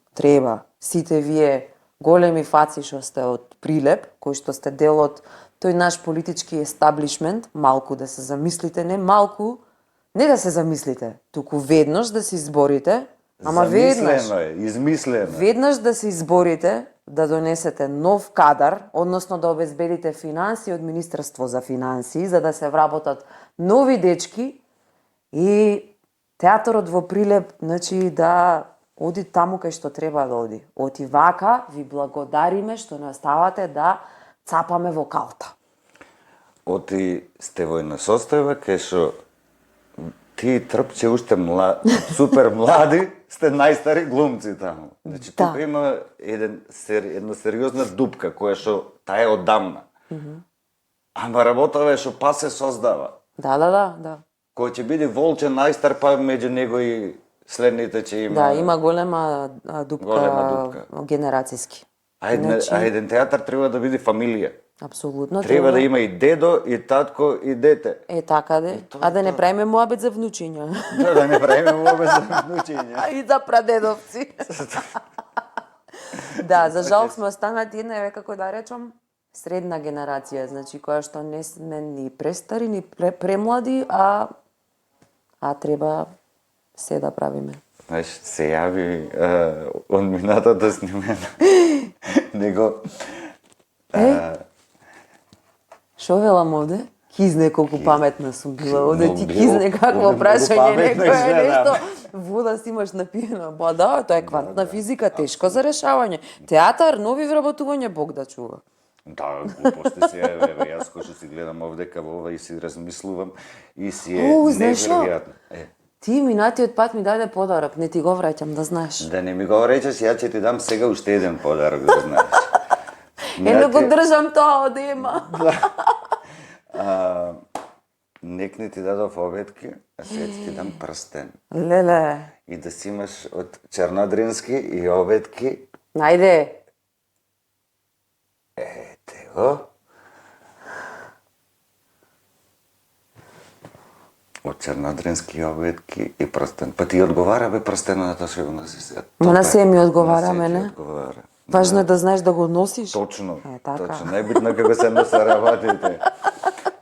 Speaker 2: сите вие големи фаци што сте од Прилеп, кои што сте дел од тој наш политички естаблишмент, малку да се замислите, не да се замислите, туку веднаш да се изборите, ама веднаш.
Speaker 1: Замислено е, измислено.
Speaker 2: Веднаш да се изборите да донесете нов кадар, односно да обезбедите финанси од Министерство за финансии, за да се вработат нови дечки и театарот во Прилеп, значи да Оди таму кај што треба да оди. Оти вака, ви благодариме што наставате да цапаме во калта.
Speaker 1: Оти сте во една состојба кај што ти трпче уште супер млади, сте најстари глумци таму. Значи,
Speaker 2: Да.
Speaker 1: тука има една сериозна дупка која што таа е одамна. Ама работава е што па се создава.
Speaker 2: Да.
Speaker 1: Кој ќе биде волче најстар, па меѓу него и следните ќе има...
Speaker 2: Да, има голема дупка,
Speaker 1: Голема дупка.
Speaker 2: генерацијски.
Speaker 1: А еден театар треба да биде фамилија.
Speaker 2: Апсолутно.
Speaker 1: Треба да има и дедо, и татко, и дете.
Speaker 2: Е, така де. А да не правиме муабет за внучиња.
Speaker 1: Да не правиме муабет за внучиња.
Speaker 2: И за прадедовци. Да, за жал сме останати една, како да речам, средна генерација, значи која што не сме ни престари, ни премлади, а треба се да правиме.
Speaker 1: Знаеш, се јави од минатата снимена. Него...
Speaker 2: Шо велам овде? Кизне колку паметна сум била. Овде ти
Speaker 1: Многу,
Speaker 2: кизне какво
Speaker 1: многу
Speaker 2: прашање,
Speaker 1: паметна
Speaker 2: некој е
Speaker 1: жена.
Speaker 2: нешто. Вода си имаш напиено. Ба да, тоа е квантна физика, тешко за решавање. Театар, нови вработување, Бог да чува.
Speaker 1: Да, глупости си, еве, јас кој што си гледам овде кај ова и си размислувам и си е
Speaker 2: знаеш шо?
Speaker 1: неверојатно.
Speaker 2: Ти минатиот пат ми даде подарок, не ти го враќам, да знаеш.
Speaker 1: Да не ми го речеш, ја ќе ти дам сега уште еден подарок, да знаеш.
Speaker 2: Не го држам тоа од ема.
Speaker 1: Нек не ти дадов обетки, а сега ќе ти дам прстен.
Speaker 2: Леле.
Speaker 1: И да си имаш од Чернодрински и обетки.
Speaker 2: Најде.
Speaker 1: Ете го. Од Чернодрински обетки и прстен. Па ти одговара бе прстената што го носи сега.
Speaker 2: Ма на се ми одговара
Speaker 1: На се ти
Speaker 2: мене.
Speaker 1: одговара.
Speaker 2: Важно е да знаеш да го носиш.
Speaker 1: Точно.
Speaker 2: Е, така.
Speaker 1: Точно. Најбитно е како се носа работите.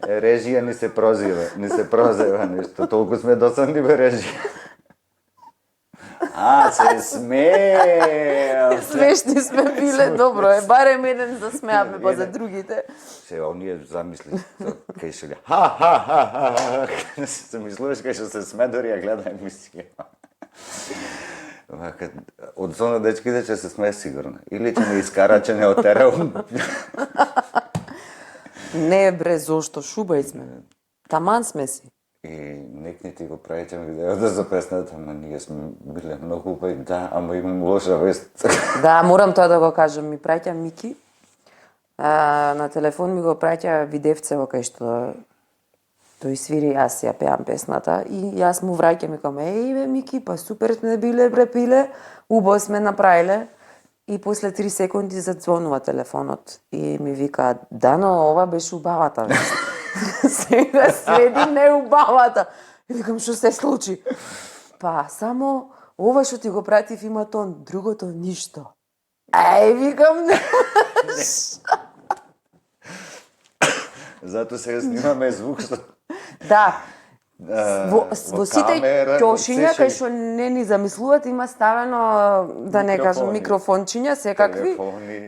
Speaker 1: Режија ни се прозива нешто. Толку сме досадни бе режија. Се смеја.
Speaker 2: Смешни сме биле, добро е. Барем еден засмеавме, па за другите.
Speaker 1: Се, оние замисли, кај што ха. Се мислуваш кај што се сме, дори ја гледа емисија. Вака, од зона дечките ќе се смее сигурно. Или ќе не искара, ќе не отера.
Speaker 2: Не бре, зошто, шубај сме. Таман сме си.
Speaker 1: И некни ти го праќам видеото за песната, ама ние сме биле многу убави, да, ама имам лоша вест.
Speaker 2: Да, морам тоа да го кажам. Ми праќа Мики. На телефон ми го праќа видевце во кај што тој свири, јас ја пеам песната и јас му враќам и кажам, еј бе Мики, па супер сме биле бре пиле, убаво сме направиле. И после 3 секунди задзвонува телефонот и ми вика, Дано, ова беше убавата. Сега следи не убавата. И викам, што се случи? Па, само ова што ти го пратив има тон, другото ништо. Еј, викам, не.
Speaker 1: Зато сега снимаме звук што...
Speaker 2: Да. Во сите
Speaker 1: камера,
Speaker 2: ќошиња
Speaker 1: се
Speaker 2: кај што не ни замислуваат има ставено, да не кажам, микрофончиња, секакви,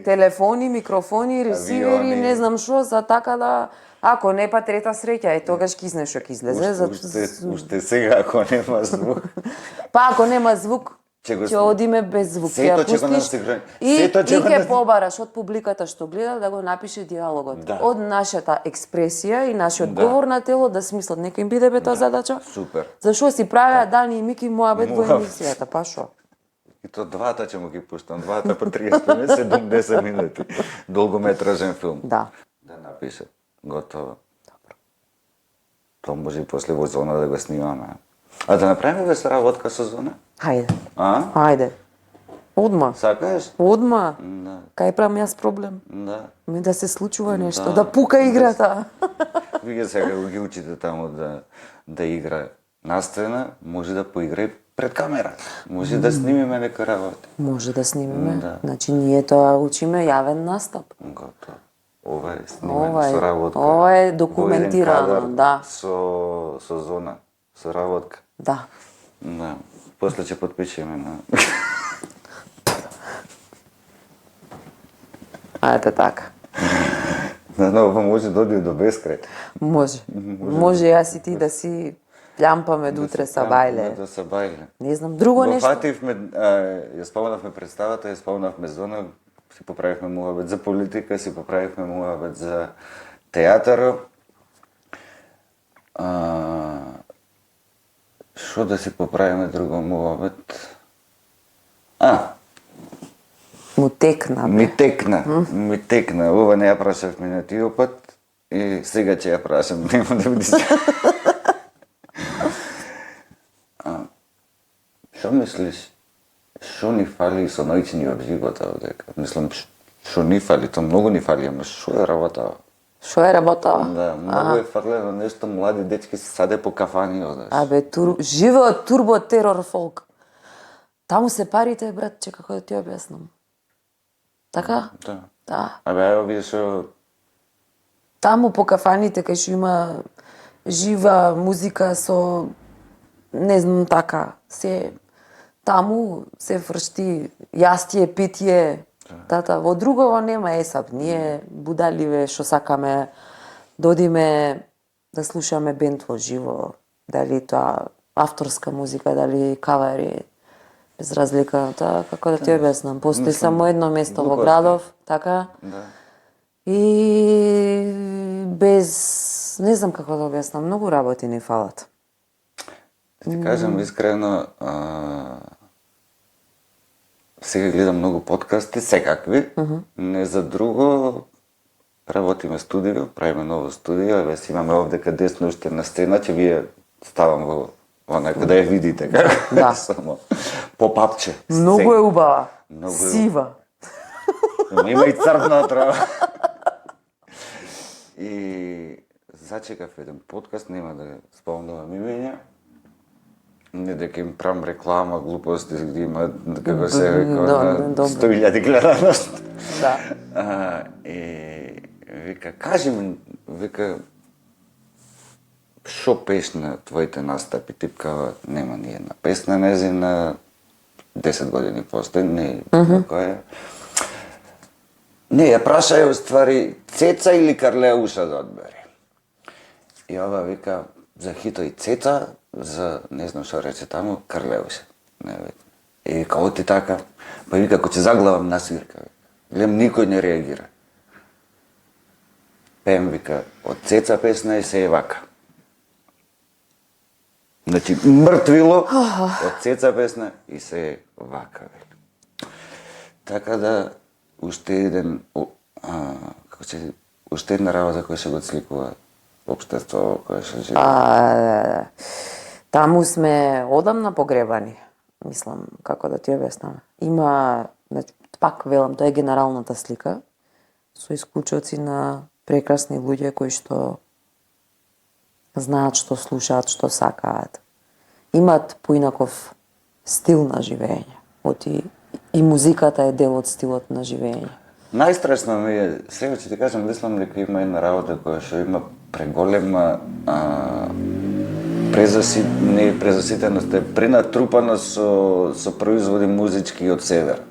Speaker 2: телефони, микрофони, ресивери,
Speaker 1: авиони.
Speaker 2: не знам што, за така да ако не па трета среќа, тогаш ќе излезе што ќе излезе.
Speaker 1: Уште сега, ако нема звук.
Speaker 2: Па ако нема звук, ќе одиме без звук, ќе ја
Speaker 1: Сето ќе го
Speaker 2: пустиш
Speaker 1: насигураме.
Speaker 2: и
Speaker 1: Сето ќе го
Speaker 2: ќе побараш од публиката што гледа да го напише диалогот.
Speaker 1: Да.
Speaker 2: Од нашата експресија и нашиот говор на тело да смислат, нека им биде бе тоа задача.
Speaker 1: Супер.
Speaker 2: Зашо си правеа Дани и Мики муабет во емисијата, па шо?
Speaker 1: И то двата ќе му ги пуштам, двата по 30 минути, 70 минути. Долгометражен филм.
Speaker 2: Да.
Speaker 1: Да напише. Готово. Добро. То може и после во зона да го снимаме. А да направиме ве соработка со зона?
Speaker 2: Хајде.
Speaker 1: А?
Speaker 2: Хајде. Одма.
Speaker 1: Сакаш?
Speaker 2: Одма.
Speaker 1: Да.
Speaker 2: Кај правам јас проблем?
Speaker 1: Да.
Speaker 2: Ми да се случува нешто, да пука играта.
Speaker 1: Вие сега го ги учите таму да игра на сцена, може да поигра и пред камера. Може да снимиме нека работи.
Speaker 2: Може да снимиме.
Speaker 1: Да.
Speaker 2: Значи ние тоа учиме јавен настап.
Speaker 1: Готово. Ова е снимено со работка.
Speaker 2: Ова е
Speaker 1: Во
Speaker 2: документирано,
Speaker 1: еден кадар
Speaker 2: да.
Speaker 1: Со зона, со работка.
Speaker 2: Да.
Speaker 1: Да. После ќе потпишеме на...
Speaker 2: Ајде така.
Speaker 1: Но може да оди до бескрај.
Speaker 2: Може. Може јас и ти да си плямпаме до утре са бајле.
Speaker 1: Да се бајле.
Speaker 2: Не знам, друго
Speaker 1: Го
Speaker 2: нешто.
Speaker 1: фативме, ја спомнавме представата, ја спомнавме зона, си поправивме муабет за политика, си поправивме муабет за театар. Шо да си поправиме друго муабет?
Speaker 2: Му текна.
Speaker 1: Ми текна. Ова не ја прашав минатиот пат и сега ќе ја прашам, нема да биде. Шо мислиш? Шо ни фали со научниот живот овдека? Мислам, шо ни фали? То многу ни фали, ама шо е работа?
Speaker 2: Шо е работа?
Speaker 1: Да, многу е фрлено нешто, млади дечки се саде по кафани одеш.
Speaker 2: Живо турбо терор фолк. Таму се парите, братче, како да ти објаснам. Така? Да.
Speaker 1: Ево видиш шо...
Speaker 2: Таму по кафаните кај што има жива музика со не знам така, се таму се вршти јастие, питие, тата, во другово нема есап. Ние будаливе што сакаме додиме да слушаме бенд во живо, дали тоа авторска музика, дали кавари, без разлика, тоа како да ти објаснам. Постои само едно место во градов, така?
Speaker 1: Да.
Speaker 2: И без, не знам како да објаснам, многу работи ни фалат.
Speaker 1: Ти кажам искрено, сега гледам многу подкасти, секакви, не за друго, работиме студио, правиме ново студио, еве си имаме овдека десно уште на сцена, ќе ви ја ставам во онака да ја видите како.
Speaker 2: Да.
Speaker 1: Само по папче.
Speaker 2: Многу е убава.
Speaker 1: Многу е
Speaker 2: Сива.
Speaker 1: Има и црна трава. И зачекав еден подкаст, нема да спомнувам имења. Не дека им правам реклама, глупости, где има како се века на 100.000 гледаност.
Speaker 2: Да.
Speaker 1: И вика, кажи ми, вика, шо песна твоите настапи? Типкава, нема ни една песна незина, 10 години постои, не која е. Не, ја прашаја уствари Цеца или Карлеуша да одбери. И ова вика, за хито и Цеца, за не знам што рече таму, Карлеуша. Не вика. И вика, оти така, па вика, ако ќе заглавам на свирка, гледам, никој не реагира. Пеем, вика, од Цеца песна и се е вака. Значи, мртвило, од Цеца песна и се е вака, вика. Така да, уште еден, уште една работа која што го сликува општество кое што живе.
Speaker 2: Таму сме одамна погребани. Мислам, како да ти објаснам. Има, значи, пак велам, тоа е генералната слика со исклучоци на прекрасни луѓе кои што знаат што слушаат, што сакаат. Имаат поинаков стил на живење. Оти и музиката е дел од стилот на живење.
Speaker 1: Најстресно ми е, сега ќе ти кажам, мислам дека има една работа која што има преголема презаситеност, е пренатрупана со производи музички од север.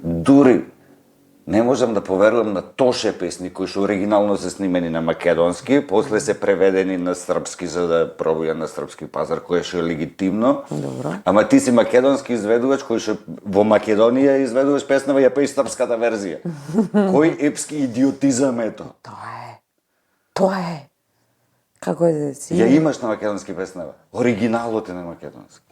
Speaker 1: Дури не можам да поверувам на тоше песни кои што оригинално се снимени на македонски, после се преведени на српски за да пробуја на српски пазар, кое што е легитимно.
Speaker 2: Добро.
Speaker 1: Ама ти си македонски изведувач кој што во Македонија изведуваш песнава, ја пееш српската верзија. Кој епски идиотизам е тоа?
Speaker 2: Тоа е. Како е да си?
Speaker 1: Ја имаш на македонски песнава. Оригиналот е на македонски.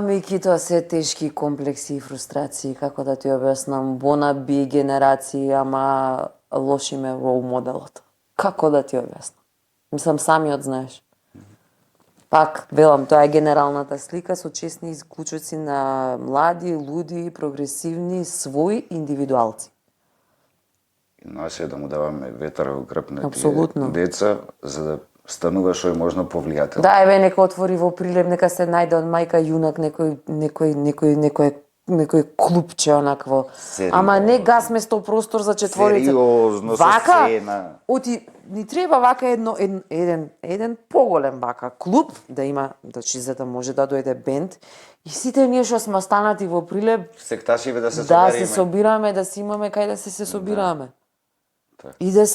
Speaker 2: Мики, тоа се тешки комплекси и фрустрации, како да ти објаснам, бонаби генерации, ама лоши ме рол моделот. Како да ти објаснам? Мислам, самиот знаеш. Пак, велам, тоа е генералната слика со честни исклучоци на млади, луди, прогресивни, своји индивидуалци.
Speaker 1: Наше да му даваме ветар во грб на
Speaker 2: Апсолутно.
Speaker 1: тие деца, за да станува што е можно повлијателно.
Speaker 2: Да, еве, нека отвори во Прилеп, нека се најде од мајка јунак некој клупче онакво.
Speaker 1: Сериозно.
Speaker 2: Ама не гасме 100 простор за четворица.
Speaker 1: Сериозно, со
Speaker 2: вака,
Speaker 1: сцена.
Speaker 2: Оти ни треба вака еден поголем вака клуб да има, значи за да може да дојде бенд и сите ние што сме останати во Прилеп
Speaker 1: Секташиве да се
Speaker 2: да
Speaker 1: собериме.
Speaker 2: се собираме, да си имаме кај да се собираме. И да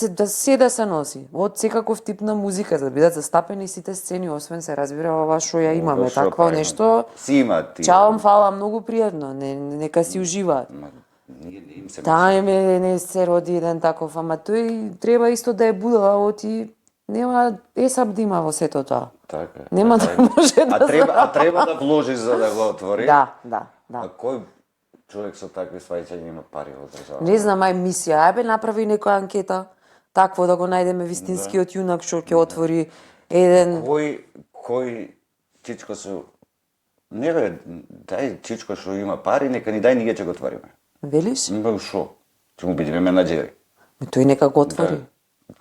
Speaker 2: се носи. Од секаков тип на музика, да бидат застапени сите сцени, освен се разбира ова што ја имаме,
Speaker 1: Што
Speaker 2: такво
Speaker 1: правиме?
Speaker 2: нешто.
Speaker 1: Си има тие.
Speaker 2: Чао, фала, многу пријатно, нека си уживаат.
Speaker 1: Ма, не им се
Speaker 2: Таа не се роди еден таков, ама тој треба исто да е будала, оти нема есап да има во сето тоа.
Speaker 1: Така.
Speaker 2: Нема да може да
Speaker 1: треба да вложиш за да го отвори.
Speaker 2: Да.
Speaker 1: А кој човек со такви сваќања има пари во држава?
Speaker 2: Не знам, ај мисија, ајбе направи некоја анкета, такво да го најдеме вистинскиот јунак што ќе отвори еден...
Speaker 1: Кој чичко со... Не бе, дај чичко што има пари, нека ни дај ние ќе го отвориме.
Speaker 2: Велиш?
Speaker 1: Бе, шо? Ќе му бидеме менаџери.
Speaker 2: Тој нека го отвори.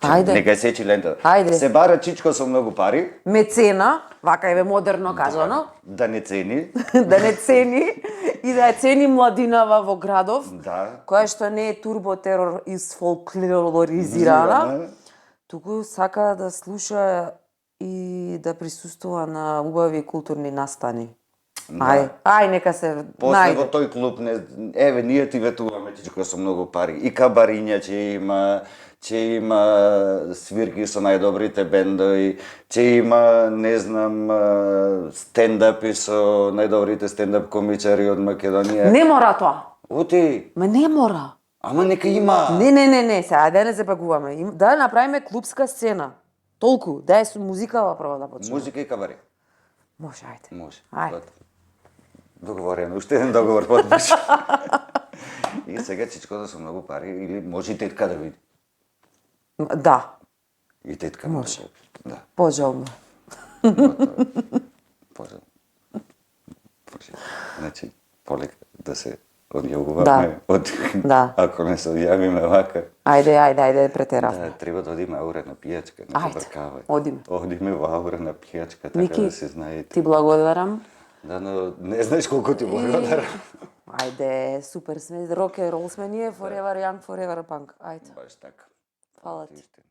Speaker 2: Ајде.
Speaker 1: Нека е сечи лента.
Speaker 2: Ајде.
Speaker 1: Се бара чичко со многу пари.
Speaker 2: Мецена, вака е модерно кажано,
Speaker 1: Да не цени.
Speaker 2: да не цени и да ја цени младинава во градов,
Speaker 1: Да.
Speaker 2: која што не е турботерор изфолклоризирана, туку сака да слуша и да присуствува на убави културни настани. Ај, нека се
Speaker 1: После во
Speaker 2: најде.
Speaker 1: тој клуб еве ние ти ветуваме чичко со многу пари. И кабариња ќе има свирки со најдобрите бендови, ќе има, не знам, стендапи со најдобрите стендап комичари од Македонија.
Speaker 2: Не мора тоа.
Speaker 1: Оти,
Speaker 2: Ма не мора.
Speaker 1: ама нека има.
Speaker 2: Не, сега да не забагуваме. Да направиме клубска сцена. Толку, да е со музикава прво да почнеме.
Speaker 1: Музика и кабари.
Speaker 2: Може, ајде.
Speaker 1: Може.
Speaker 2: Ајде.
Speaker 1: Договорено, уште еден договор подпиш. И сега чичкото со многу пари или може и тетка да види.
Speaker 2: Да,
Speaker 1: И тетка
Speaker 2: Може.
Speaker 1: Да.
Speaker 2: пожално.
Speaker 1: Пожалуйста. Значи, полека да се одјавуваме
Speaker 2: Да.
Speaker 1: ако не се одјавиме вака.
Speaker 2: Ајде, претерав.
Speaker 1: Да, треба да одиме аура на пијачка, не
Speaker 2: Ајде,
Speaker 1: забркавај.
Speaker 2: одиме.
Speaker 1: Одиме во аура на пијачка, така
Speaker 2: Мики,
Speaker 1: да се знаете.
Speaker 2: ти благодарам.
Speaker 1: Да, но не знаеш колку ти благодарам.
Speaker 2: Ајде, супер сме, рок н рол сме ние, forever young, forever punk. Ајде,
Speaker 1: Баш така.
Speaker 2: фала ти.
Speaker 1: Истина.